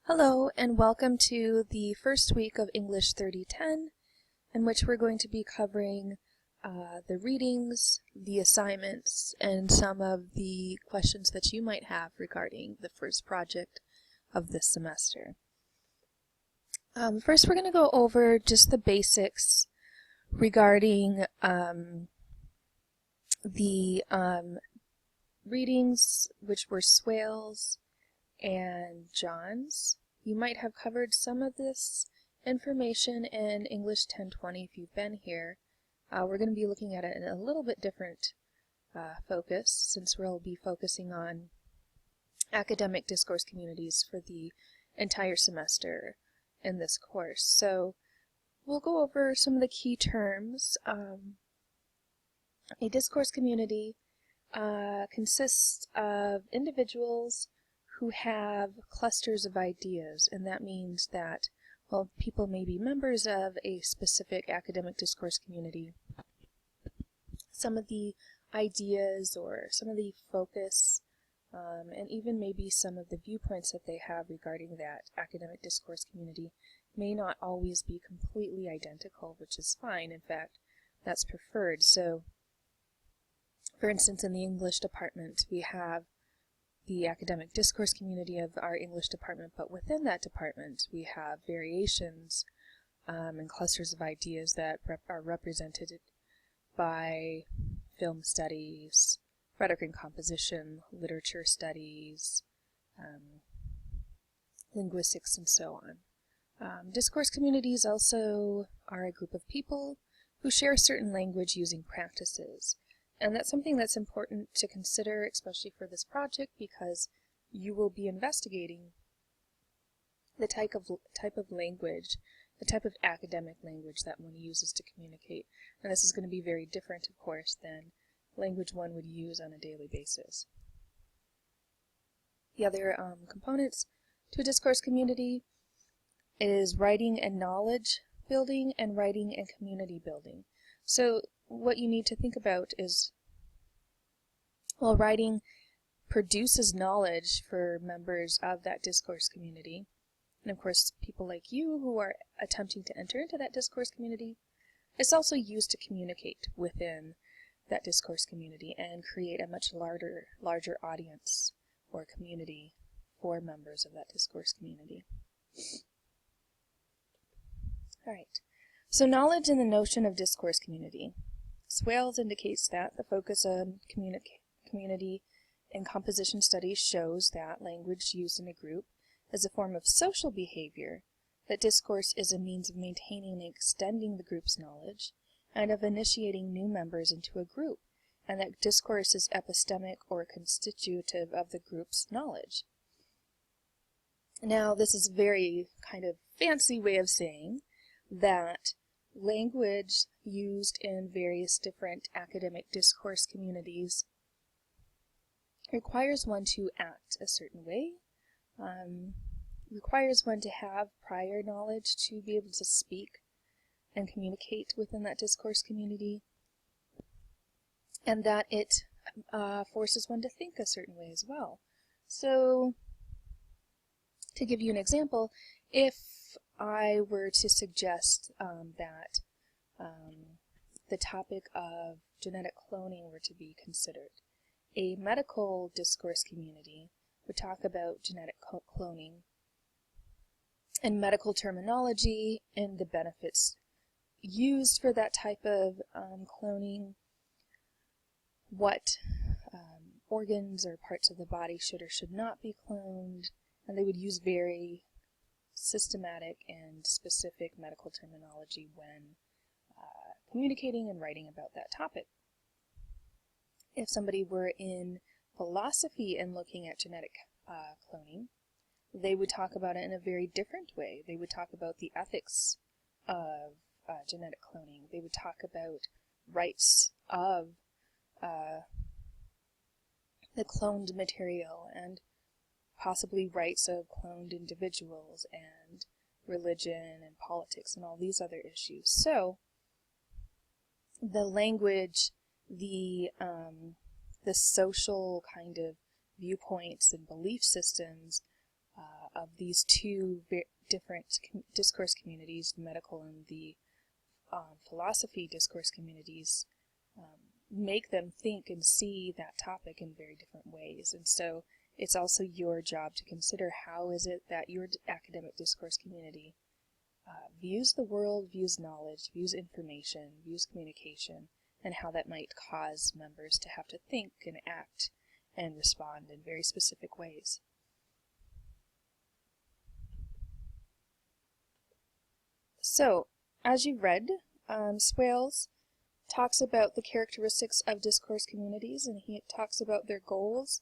Hello and welcome to the first week of English 3010, in which we're going to be covering the readings, the assignments, and some of the questions that you might have regarding the first project of this semester. First, we're going to go over just the basics regarding the readings, which were Swales and John's. You might have covered some of this information in English 1020 if you've been here. We're going to be looking at it in a little bit different focus, since we'll be focusing on academic discourse communities for the entire semester in this course. So we'll go over some of the key terms. A discourse community consists of individuals who have clusters of ideas, and that means that, well, people may be members of a specific academic discourse community. Some of the ideas or some of the focus and even maybe some of the viewpoints that they have regarding that academic discourse community may not always be completely identical, which is fine. In fact, that's preferred. So, for instance, in the English department, we have the academic discourse community of our English department, but within that department we have variations and clusters of ideas that are represented by film studies, rhetoric and composition, literature studies, linguistics, and so on. Discourse communities also are a group of people who share certain language using practices. And that's something that's important to consider, especially for this project, because you will be investigating the type of language, the type of academic language that one uses to communicate. And this is going to be very different, of course, than language one would use on a daily basis. The other components to a discourse community is writing and knowledge building and writing and community building. So what you need to think about is, well, writing produces knowledge for members of that discourse community, and of course people like you who are attempting to enter into that discourse community. It's also used to communicate within that discourse community and create a much larger audience or community for members of that discourse community. All right. So knowledge and the notion of discourse community. Swales indicates that the focus on community and composition studies shows that language used in a group is a form of social behavior, that discourse is a means of maintaining and extending the group's knowledge, and of initiating new members into a group, and that discourse is epistemic or constitutive of the group's knowledge. Now, this is a very kind of fancy way of saying that language used in various different academic discourse communities requires one to act a certain way, requires one to have prior knowledge to be able to speak and communicate within that discourse community, and that it forces one to think a certain way as well. So, to give you an example, if I were to suggest that the topic of genetic cloning were to be considered, a medical discourse community would talk about genetic cloning and medical terminology and the benefits used for that type of cloning, what organs or parts of the body should or should not be cloned, and they would use very systematic and specific medical terminology when communicating and writing about that topic. If somebody were in philosophy and looking at genetic cloning, they would talk about it in a very different way. They would talk about the ethics of genetic cloning. They would talk about rights of the cloned material and possibly rights of cloned individuals and religion and politics and all these other issues. So the language, the social kind of viewpoints and belief systems of these two different discourse communities, the medical and the philosophy discourse communities, make them think and see that topic in very different ways. And so it's also your job to consider how is it that your academic discourse community views the world, views knowledge, views information, views communication, and how that might cause members to have to think and act and respond in very specific ways. So, as you've read, Swales talks about the characteristics of discourse communities, and he talks about their goals,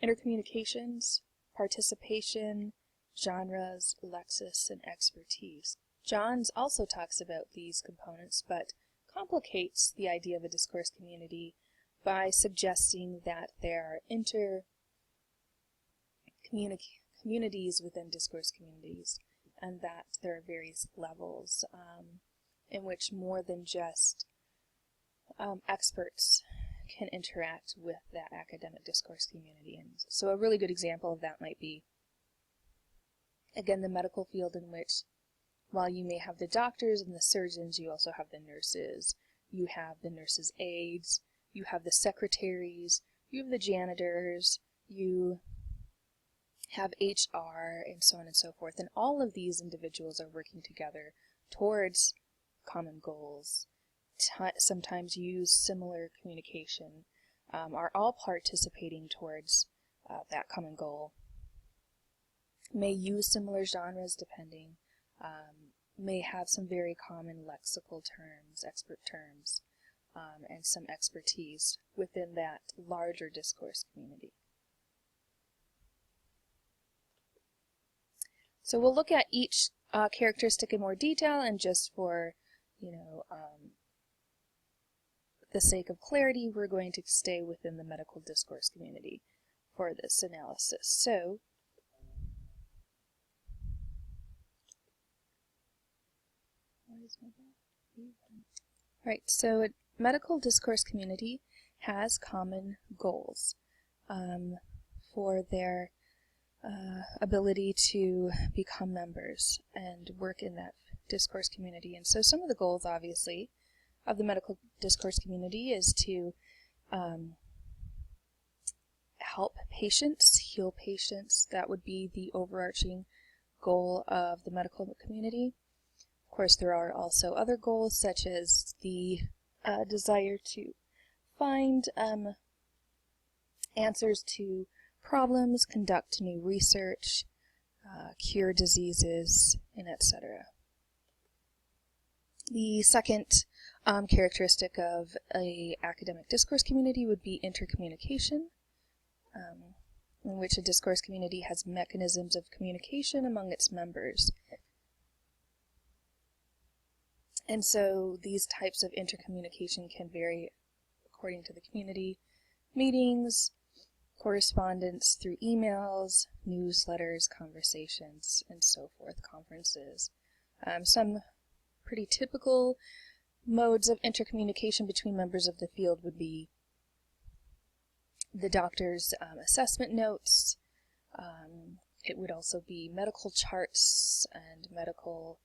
intercommunications, participation, genres, lexis, and expertise. Johns also talks about these components, but complicates the idea of a discourse community by suggesting that there are communities within discourse communities, and that there are various levels in which more than just experts can interact with that academic discourse community. And so a really good example of that might be, again, the medical field, in which while you may have the doctors and the surgeons, you also have the nurses, you have the nurses' aides, you have the secretaries, you have the janitors, you have HR, and so on and so forth. And all of these individuals are working together towards common goals, sometimes use similar communication, are all participating towards that common goal, may use similar genres depending, may have some very common lexical terms, expert terms, and some expertise within that larger discourse community. So we'll look at each characteristic in more detail, and just for, the sake of clarity, we're going to stay within the medical discourse community for this analysis. So, right, so a medical discourse community has common goals for their ability to become members and work in that discourse community. And so some of the goals, obviously, of the medical discourse community is to help patients, heal patients. That would be the overarching goal of the medical community. Of course, there are also other goals, such as the desire to find answers to problems, conduct new research, cure diseases, and etc. The second characteristic of an academic discourse community would be intercommunication, in which a discourse community has mechanisms of communication among its members. And so these types of intercommunication can vary according to the community: meetings, correspondence through emails, newsletters, conversations, and so forth, conferences. Some pretty typical modes of intercommunication between members of the field would be the doctor's assessment notes. It would also be medical charts and medical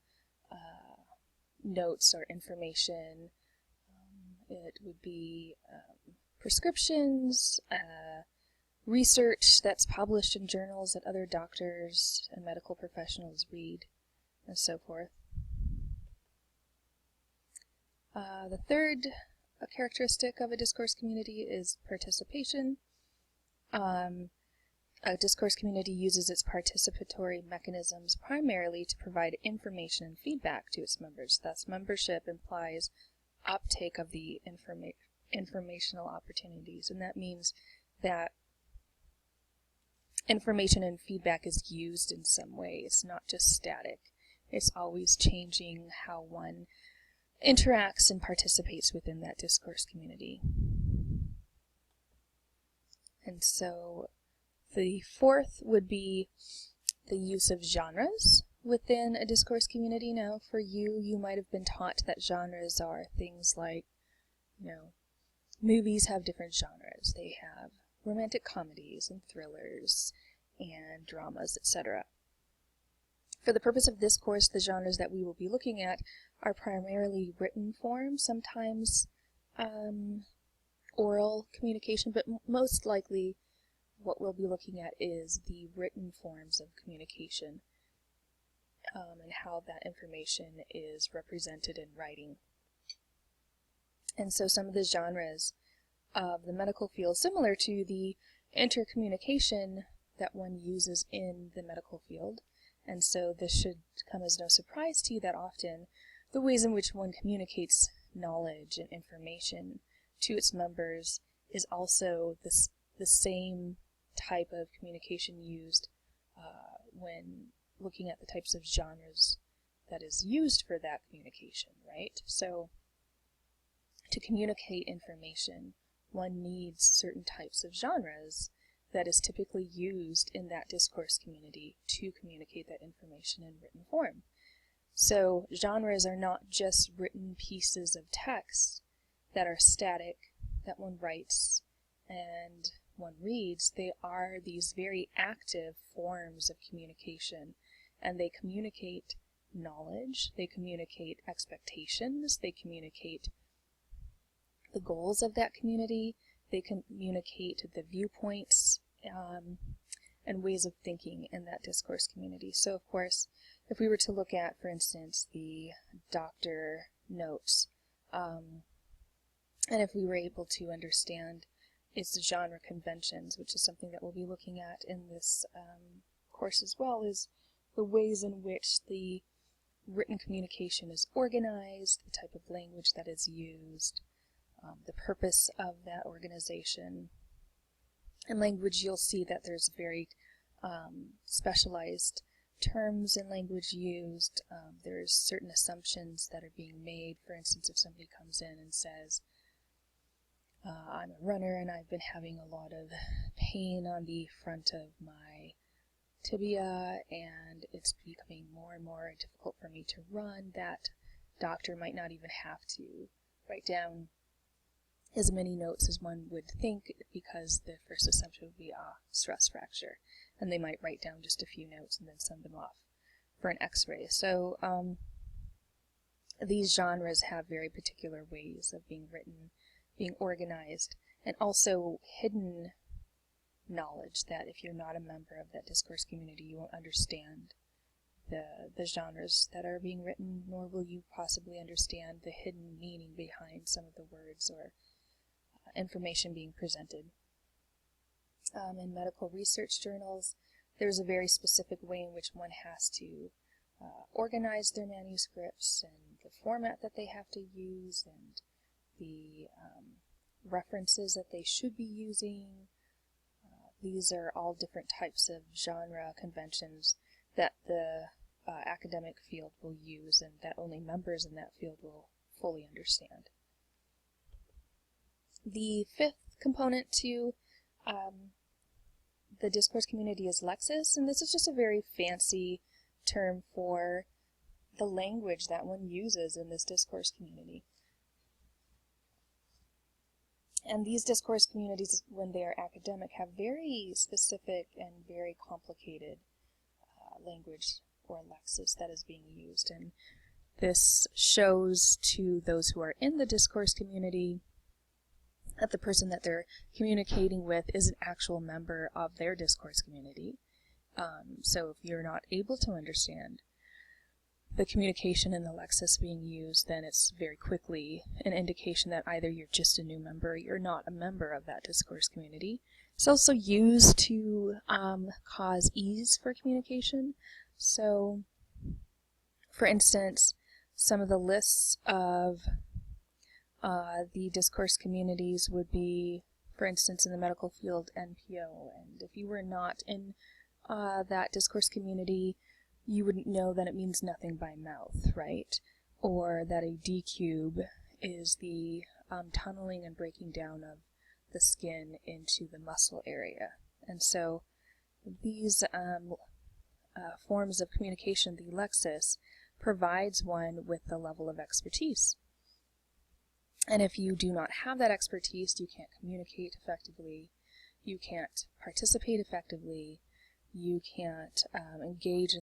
notes or information. It would be prescriptions, research that's published in journals that other doctors and medical professionals read, and so forth. The third characteristic of a discourse community is participation. A discourse community uses its participatory mechanisms primarily to provide information and feedback to its members. Thus, membership implies uptake of the informational opportunities, and that means that information and feedback is used in some way. It's not just static. It's always changing how one interacts and participates within that discourse community. And so the fourth would be the use of genres within a discourse community. Now, for you, you might have been taught that genres are things like, movies have different genres. They have romantic comedies and thrillers and dramas, etc. For the purpose of this course, the genres that we will be looking at are primarily written form, sometimes oral communication, but most likely what we'll be looking at is the written forms of communication and how that information is represented in writing. And so some of the genres of the medical field, similar to the intercommunication that one uses in the medical field, and so this should come as no surprise to you that often the ways in which one communicates knowledge and information to its members is also the same type of communication used when looking at the types of genres that is used for that communication, right? So to communicate information, one needs certain types of genres that is typically used in that discourse community to communicate that information in written form. So genres are not just written pieces of text that are static, that one writes and one reads. They are these very active forms of communication, and they communicate knowledge, they communicate expectations, they communicate the goals of that community, they communicate the viewpoints and ways of thinking in that discourse community. So of course, if we were to look at, for instance, the doctor notes, and if we were able to understand its genre conventions, which is something that we'll be looking at in this course as well, is the ways in which the written communication is organized, the type of language that is used, the purpose of that organization. In language, you'll see that there's very specialized terms in language used. There's certain assumptions that are being made. For instance, if somebody comes in and says, I'm a runner and I've been having a lot of pain on the front of my tibia and it's becoming more and more difficult for me to run, that doctor might not even have to write down as many notes as one would think, because the first assumption would be stress fracture, and they might write down just a few notes and then send them off for an x-ray. So these genres have very particular ways of being written, being organized, and also hidden knowledge that if you're not a member of that discourse community, you won't understand the genres that are being written, nor will you possibly understand the hidden meaning behind some of the words or information being presented. In medical research journals, there's a very specific way in which one has to organize their manuscripts and the format that they have to use and the references that they should be using. These are all different types of genre conventions that the academic field will use and that only members in that field will fully understand. The fifth component to the discourse community is lexis, and this is just a very fancy term for the language that one uses in this discourse community. And these discourse communities, when they are academic, have very specific and very complicated language or lexis that is being used. And this shows to those who are in the discourse community that the person that they're communicating with is an actual member of their discourse community. So if you're not able to understand the communication and the lexis being used, then it's very quickly an indication that either you're just a new member or you're not a member of that discourse community. It's also used to cause ease for communication. So, for instance, some of the lists of the discourse communities would be, for instance, in the medical field, NPO. And if you were not in that discourse community, you wouldn't know that it means nothing by mouth, right? Or that a D-cube is the tunneling and breaking down of the skin into the muscle area. And so these forms of communication, the lexis, provides one with the level of expertise. And if you do not have that expertise, you can't communicate effectively, you can't participate effectively, you can't engage in